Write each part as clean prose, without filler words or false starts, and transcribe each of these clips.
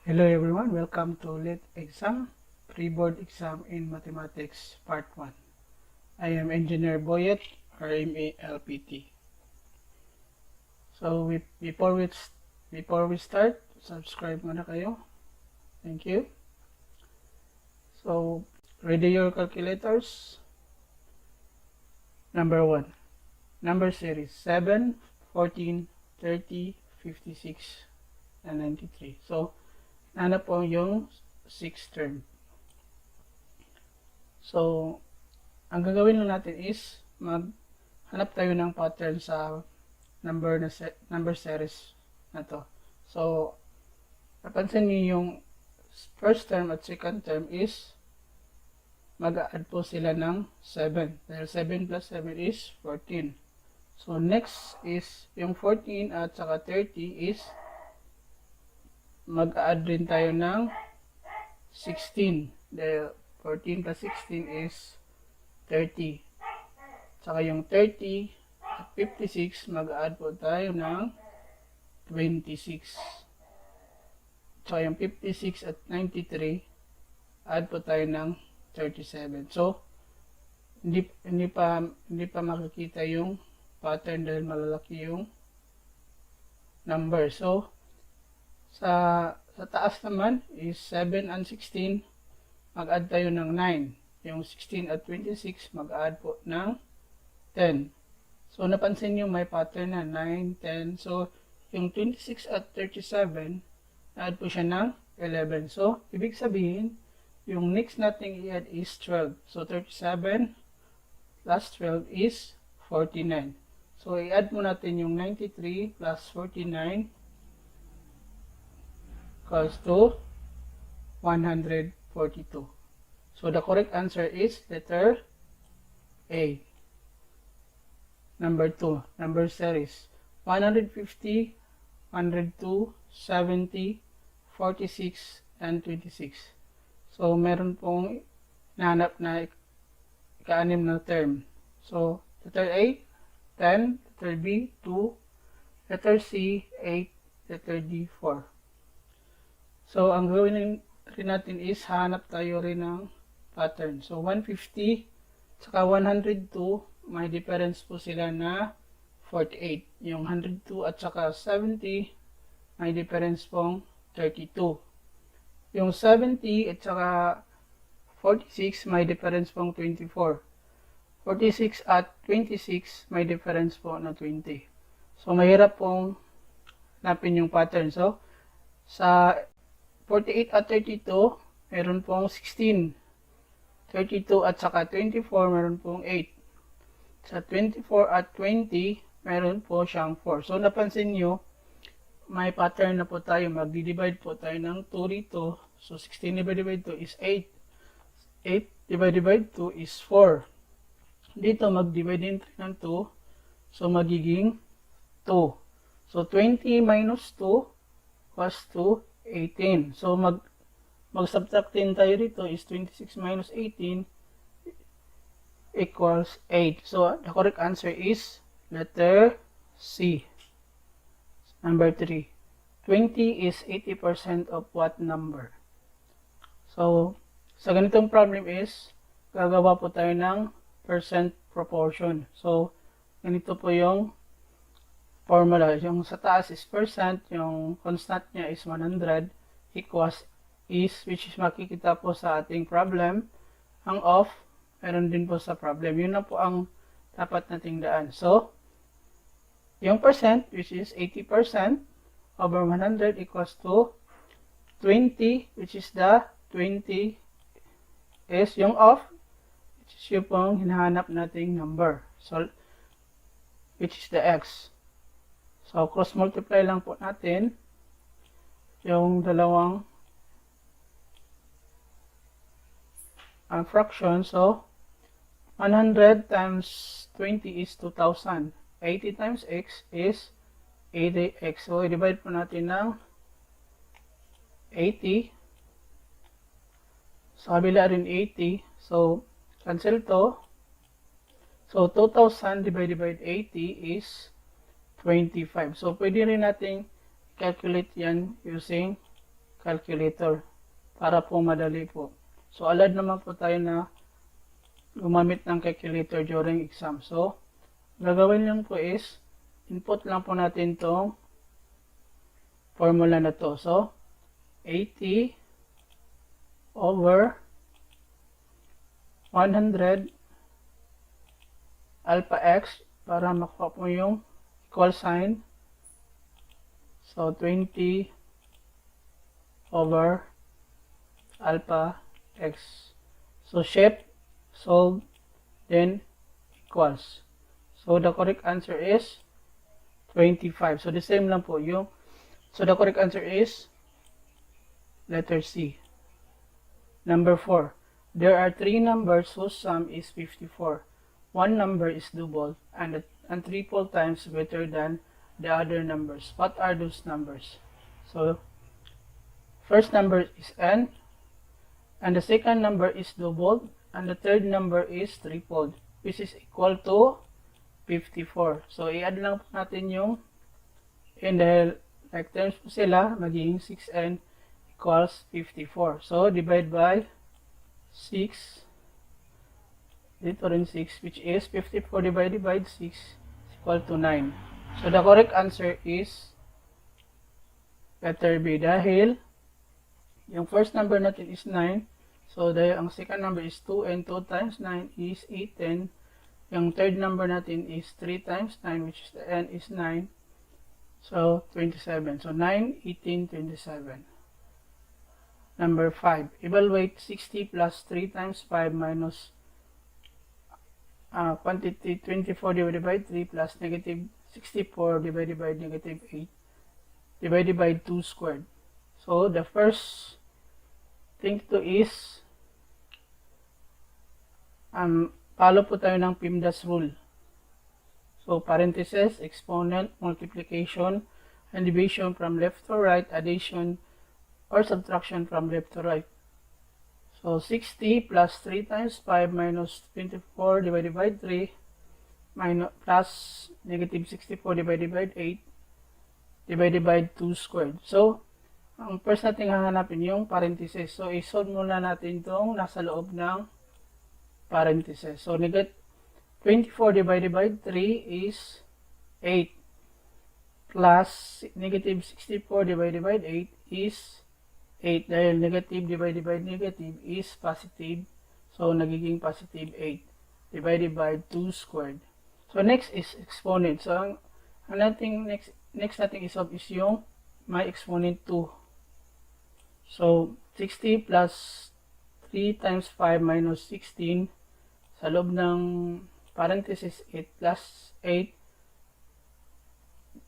Hello everyone, welcome to LET exam, pre-board exam in mathematics part 1. I am Engineer Boyet, RMA LPT. So before we start, subscribe muna kayo. Thank you. So ready your calculators. Number 1. Number series 7, 14, 30, 56, and 93. So hanap po yung 6th term. So, ang gagawin lang natin is maghanap tayo ng pattern sa number series na to. So, napansin niyo yung first term at second term is mag-add po sila ng 7. Dahil 7 plus 7 is 14. So, next is yung 14 at saka 30 is mag-add rin tayo ng 16. Dahil 14 plus 16 is 30. Saka yung 30 at 56, mag-add po tayo ng 26. Saka yung 56 at 93, add po tayo ng 37. So, hindi pa makikita yung pattern dahil malalaki yung number. So, sa taas naman is 7 and 16, mag-add tayo ng 9. Yung 16 at 26, mag-add po ng 10. So, napansin nyo may pattern na 9, 10. So, yung 26 at 37, na-add po siya ng 11. So, ibig sabihin, yung next nating i-add is 12. So, 37 plus 12 is 49. So, i-add mo natin yung 93 plus 49 equals to 142. So the correct answer is letter A. Number 2, number series 150, 102, 70, 46, and 26. So meron pong nahanap na ika-anim na term. So letter A, 10, letter B, 2, letter C, 8, letter D, 4. So, ang gawin rin natin is hanap tayo rin ng pattern. So, 150 saka 102, may difference po sila na 48. Yung 102 at saka 70, may difference pong 32. Yung 70 at saka 46, may difference pong 24. 46 at 26, may difference po na 20. So, mahirap pong hanapin yung pattern. So, sa 48 at 32, meron pong 16. 32 at saka 24, meron pong 8. Sa 24 at 20, meron po siyang 4. So, napansin nyo, may pattern na po tayo. Mag-divide po tayo ng 2 rito. So, 16 divided by 2 is 8. 8 divided by 2 is 4. Dito, mag-divide din tayo ng 2. So, magiging 2. So, 20 minus 2 was 2. 18. So, mag-subtract din tayo rito is 26 minus 18 equals 8. So, the correct answer is letter C. Number 3. 20 is 80% of what number? So, sa ganitong problem is, gagawa po tayo ng percent proportion. So, ganito po yung formula. Yung sa taas is percent, yung constant niya is 100, equals is, which is makikita po sa ating problem. Ang of, meron din po sa problem. Yun na po ang dapat nating daan. So, yung percent, which is 80% over 100 equals to 20, which is the 20 is yung of, which is yung pong hinahanap nating number. So, which is the x. So, cross-multiply lang po natin yung dalawang fraction. So, 100 times 20 is 2,000. 80 times x is 80x. So, i-divide po natin ng 80. Sa kabila rin 80. So, cancel to. So, 2,000 divided by 80 is 25. So, pwede rin natin calculate yan using calculator para po madali po. So, allowed naman po tayo na gumamit ng calculator during exam. So, gagawin lang po is, input lang po natin tong formula na to. So, 80 over 100 alpha x para makuha po yung equal sign. So, 20 over alpha x. So, shape, solve, then equals. So, the correct answer is 25. So, the same lang po yung. So, the correct answer is letter C. Number 4. There are 3 numbers whose sum is 54. One number is double and triple times greater than the other numbers. What are those numbers? So, first number is n, and the second number is doubled, and the third number is tripled, which is equal to 54. So, i-add lang po natin yung n dahil like terms po sila, magiging 6n equals 54. So, divide by 6, dito rin 6, which is 54 divided by 6 is equal to 9. So, the correct answer is letter B. Dahil, yung first number natin is 9. So, dahil ang second number is 2 and 2 times 9 is 8, 10. Yung third number natin is 3 times 9, which is the n is 9. So, 27. So, 9, 18, 27. Number 5. Evaluate 60 plus 3 times 5 minus quantity 24 divided by 3 plus negative 64 divided by negative 8 divided by 2 squared. So, the first thing to is follow po tayo ng PIMDAS rule. So, parentheses, exponent, multiplication, and division from left to right, addition or subtraction from left to right. So, 60 plus 3 times 5 minus 24 divided by 3 minus plus negative 64 divided by 8 divided by 2 squared. So, ang first natin hahanapin yung parentheses. So, isolve muna natin itong nasa loob ng parentheses. So, negative 24 divided by 3 is 8 plus negative 64 divided by 8 is 8 dahil negative divided by negative is positive. So, nagiging positive 8 divided by 2 squared. So, next is exponent. So, ang next nating isolve is yung may exponent 2. So, 60 plus 3 times 5 minus 16 sa loob ng parenthesis 8 plus 8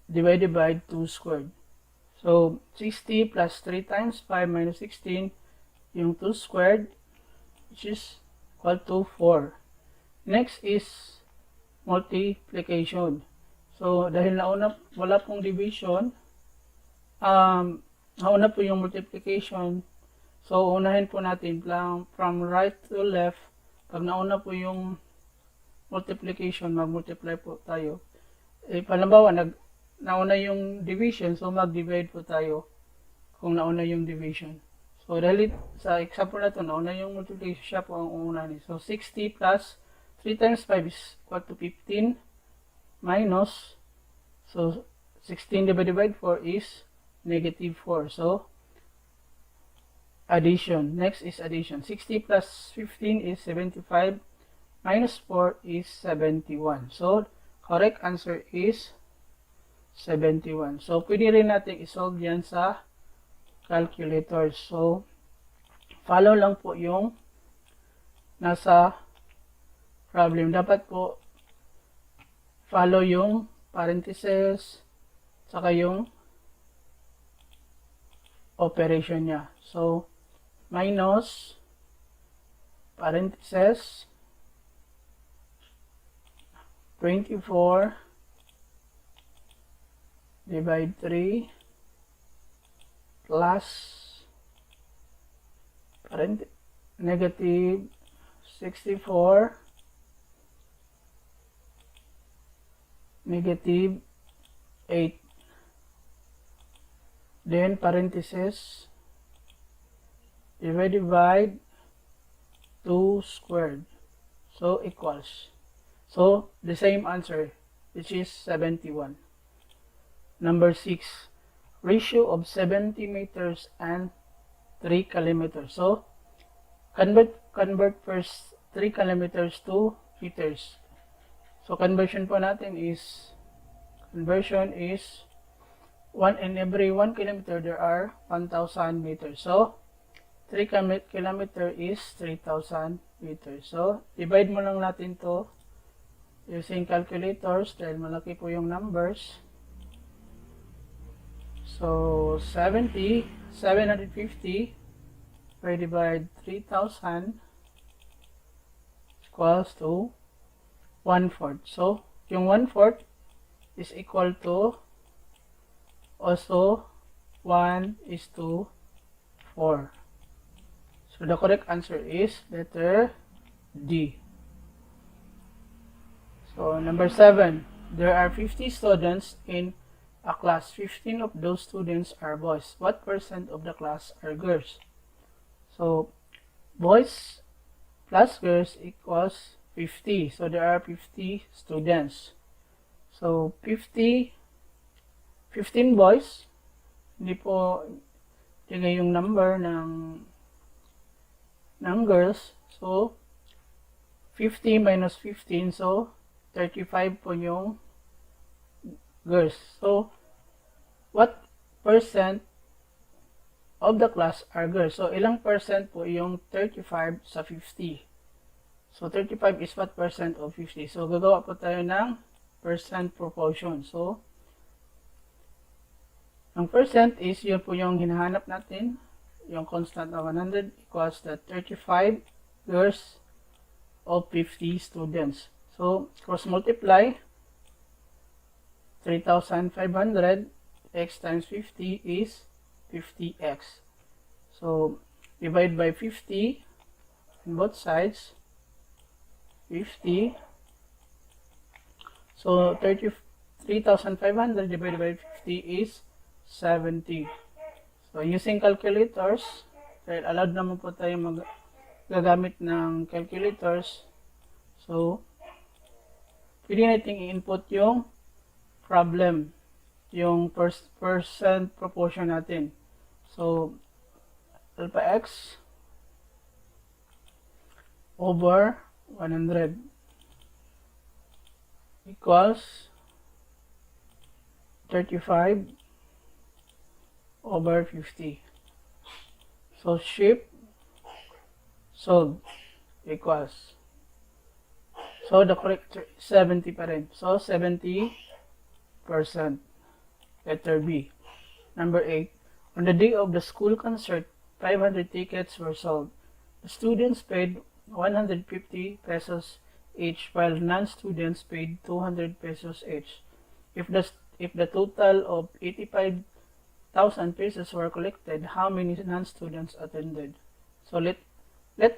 divided by 2 squared. So, 60 plus 3 times 5 minus 16, yung 2 squared, which is equal to 4. Next is multiplication. So, dahil wala pong division, nauna po yung multiplication. So, unahin po natin from right to left. Pag nauna po yung multiplication, mag-multiply po tayo. Palimbawa, nauna yung division, so mag-divide po tayo kung nauna yung division. So, dahil sa example na to, nauna yung multiplication, siya po ang uunahin. So, 60 plus 3 times 5 is equal to 15 minus, so, 16 divided by 4 is negative 4. So, addition. Next is addition. 60 plus 15 is 75 minus 4 is 71. So, correct answer is 71. So, pwede rin natin isolve yan sa calculator. So, follow lang po yung nasa problem. Dapat po follow yung parentheses saka yung operation niya. So, minus parentheses 24 divide 3 plus negative 64 negative 8, then parentheses divided by 2 squared. So, equals. So, the same answer, which is 71. Number 6, ratio of 70 meters and 3 kilometers. So, convert first 3 kilometers to meters. So, conversion is 1 in every 1 kilometer there are 1,000 meters. So, 3 kilometer is 3,000 meters. So, divide mo lang natin to using calculators dahil malaki po yung numbers. So, 750 divided by 3,000 equals to 1/4. So, yung 1/4 is equal to also 1:4. So, the correct answer is letter D. So, number 7. There are 50 students in a class. 15 of those students are boys. What percent of the class are girls? So, boys plus girls equals 50. So, there are 50 students. So, 15 boys. Hindi po tingnan yung number ng girls. So, 50 minus 15. So, 35 po yung girls. So, what percent of the class are girls? So, ilang percent po yung 35 sa 50? So, 35 is what percent of 50? So, gagawa po tayo ng percent proportion. So, ang percent is yun po yung hinahanap natin. Yung constant na 100 equals the 35 girls of 50 students. So, cross multiply 3,500 x times 50 is 50x. So, divide by 50 on both sides. 50. So, 3,500 divided by 50 is 70. So, using calculators, dahil allowed naman po tayo gagamit ng calculators. So, pwede natin i-input yung problem, yung percent proportion natin. So, alpha x over 100 equals 35 over 50. So, shift solve equals. So, the correct 70 pa rin. So, 70%. Letter B. Number 8. On the day of the school concert, 500 tickets were sold. The students paid 150 pesos each, while non-students paid 200 pesos each. If the total of 85,000 pesos were collected, how many non-students attended? So, let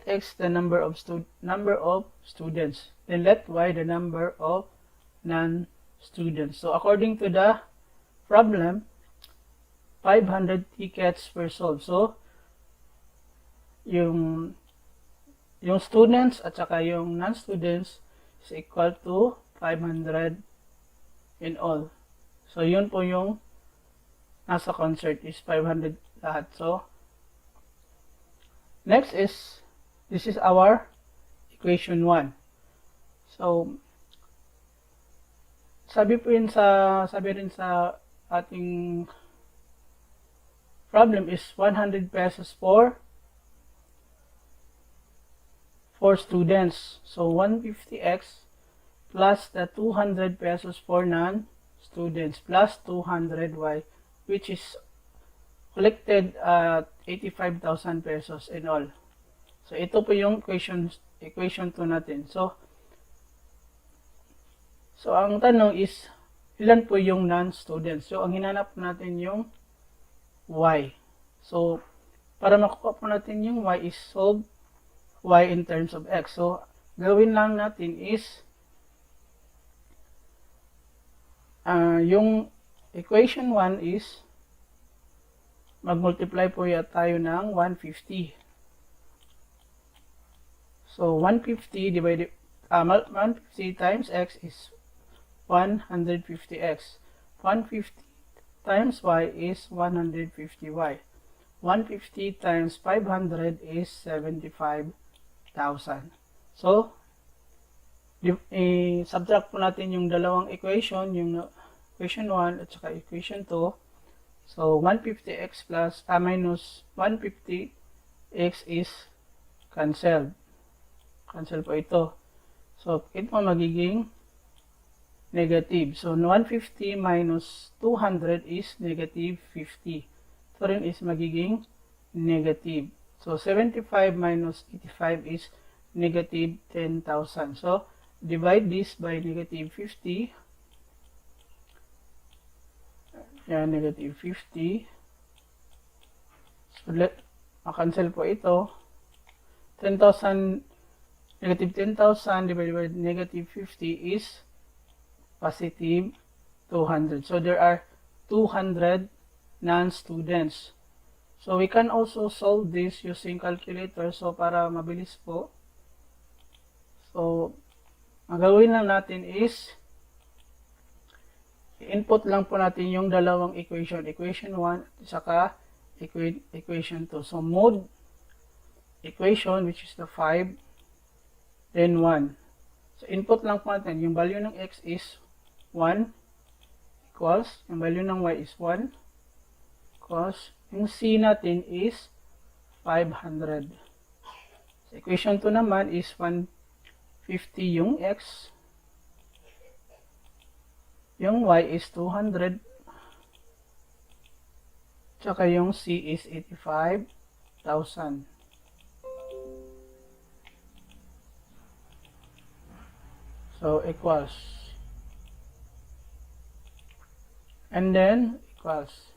x the number of students, then let y the number of non-students. So, according to the problem, 500 tickets were sold. So, yung students at saka yung non-students is equal to 500 in all. So, yun po yung nasa concert is 500 lahat. So, next is, this is our equation 1. So, sabi rin sa ating problem is 100 pesos for students. So, 150x plus the 200 pesos for non-students plus 200y, which is collected at 85,000 pesos in all. So, ito po yung equation 2 natin. So, ang tanong is, ilan po yung non-students? So, ang hinanap natin yung y. So, para makuha po natin yung y is solve y in terms of x. So, gawin lang natin is, yung equation 1 is, mag-multiply po tayo ng 150. So 150 divided 150 times x is 150x. 150 times y is 150y. 150 times 500 is 75,000. So, subtract po natin yung dalawang equation, yung equation 1 at saka equation 2. So, 150x minus 150x is cancelled. Cancel po ito. So, ito magiging negative. So, 150 minus 200 is negative 50. Ito rin is magiging negative. So, 75 minus 85 is negative 10,000. So, divide this by negative 50. Yan, negative 50. So, cancel po ito. 10,000, negative 10,000 divided by negative 50 is positive 200. So, there are 200 non-students. So, we can also solve this using calculator. So, para mabilis po. So, ang gagawin lang natin is input lang po natin yung dalawang equation. Equation 1 at saka equation 2. So, mode equation, which is the 5, then 1. So, input lang po natin. Yung value ng x is 1 equals, yung value ng y is 1 equals, yung c natin is 500. So, equation 2 naman is 150 yung x, yung y is 200, tsaka yung c is 85,000. So, equals. And then, equals.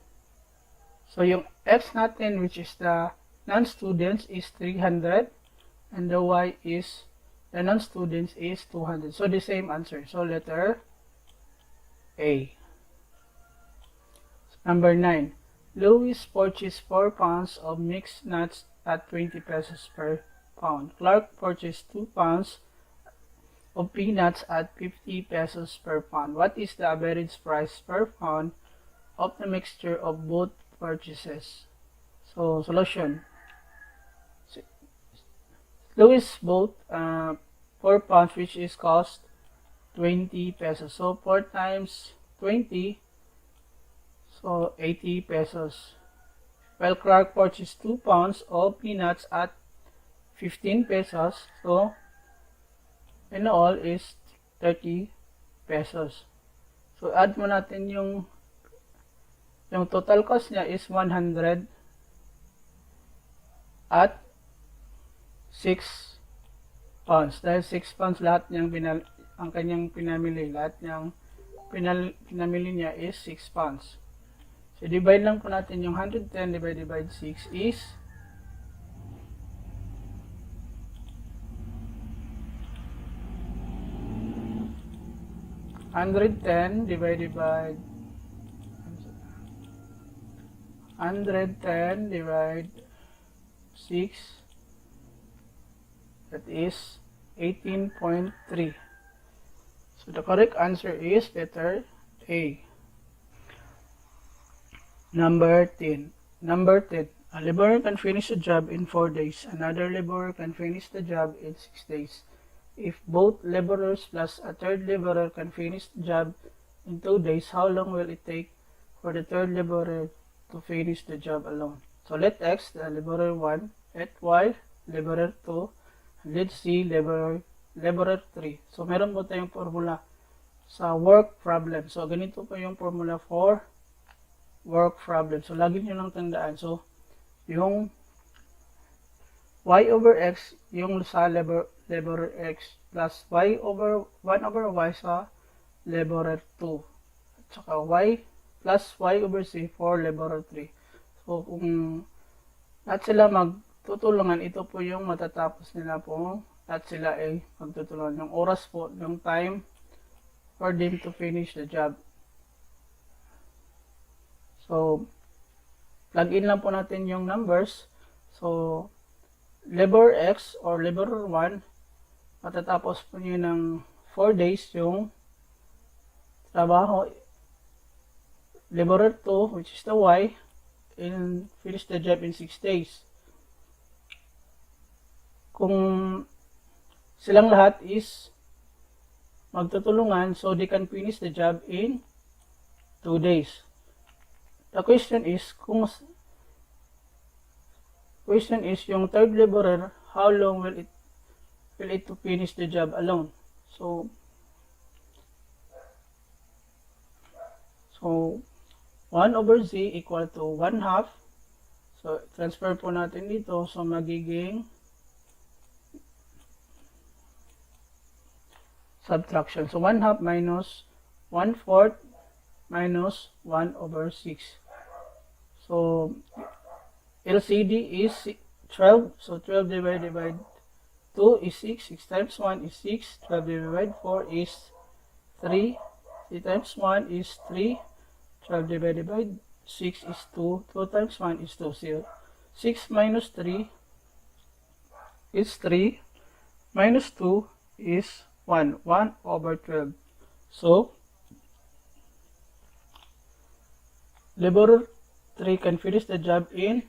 So, yung x natin, which is the non-students, is 300. And the y is, the non-students is 200. So, the same answer. So, letter A. Number 9. Louis purchased 4 pounds of mixed nuts at 20 pesos per pound. Clark purchased 2 pounds of peanuts at 50 pesos per pound. What is the average price per pound of the mixture of both purchases? So, solution. Louis bought 4 pounds, which is cost 20 pesos. So, 4 times 20, so 80 pesos. While Clark purchased 2 pounds of peanuts at 15 pesos. So, in all is 30 pesos. So, add mo natin yung total cost niya is 100 at 6 pounds. Dahil 6 pounds lahat niyang ang kanyang pinamili. Lahat niyang pinamili niya is 6 pounds. So, divide lang po natin yung 110 divided by 6 is 110 divided by 110 divided 6, that is 18.3. So the correct answer is letter A. Number 10. A laborer can finish the job in 4 days. Another laborer can finish the job in 6 days. If both laborers plus a third laborer can finish the job in 2 days, how long will it take for the third laborer to finish the job alone? So let X, the laborer 1, let Y, laborer 2, and let C, laborer 3. So meron po tayong formula sa work problem. So ganito po yung formula for work problem. So lagi nyo lang tandaan. So yung y over x, yung sa laborer x, plus y over 1 over y sa laborer 2. At saka y plus y over c for laborer 3. So kung lahat sila magtutulungan, ito po yung matatapos nila po. Lahat sila ay magtutulungan. Yung oras po, yung time for them to finish the job. So, plug in lang po natin yung numbers. So, labor X or laborer 1, matatapos po niyo ng 4 days yung trabaho. Laborer 2, which is the Y, and finish the job in 6 days. Kung silang lahat is magtutulungan, so they can finish the job in 2 days. The question is, yung third laborer, how long will it to finish the job alone? So 1/z equal to 1/2. So transfer po natin dito, so magiging subtraction. So 1/2 minus 1/4 minus 1/6. So LCD is 12. So 12 divided by 2 is 6. 6 times 1 is 6. 12 divided by 4 is 3. 3 times 1 is 3. 12 divided by 6 is 2. 2 times 1 is 2. So 6 minus 3 is 3. Minus 2 is 1. 1/12. So laborer 3 can finish the job in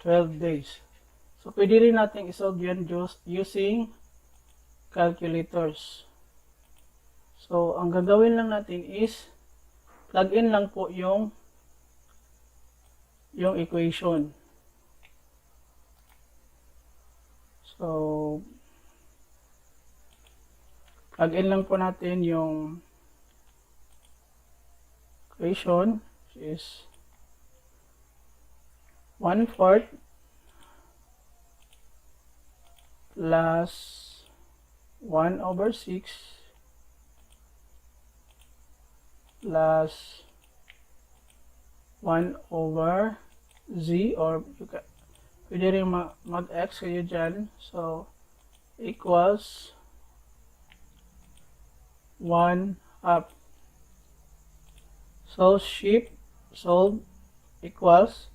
12 days. So pwede rin natin isolve yan just using calculators. So ang gagawin lang natin is plug in lang po yung equation. So plug in lang po natin yung equation, which is 1/4 plus 1/6 plus 1/z, or pwede rin mag-x kayo dyan. So equals 1/2. So solve equals,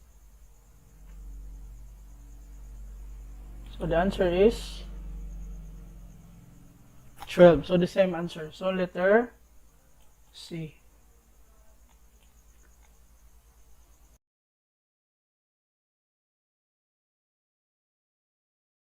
so the answer is 12. So the same answer. So letter C.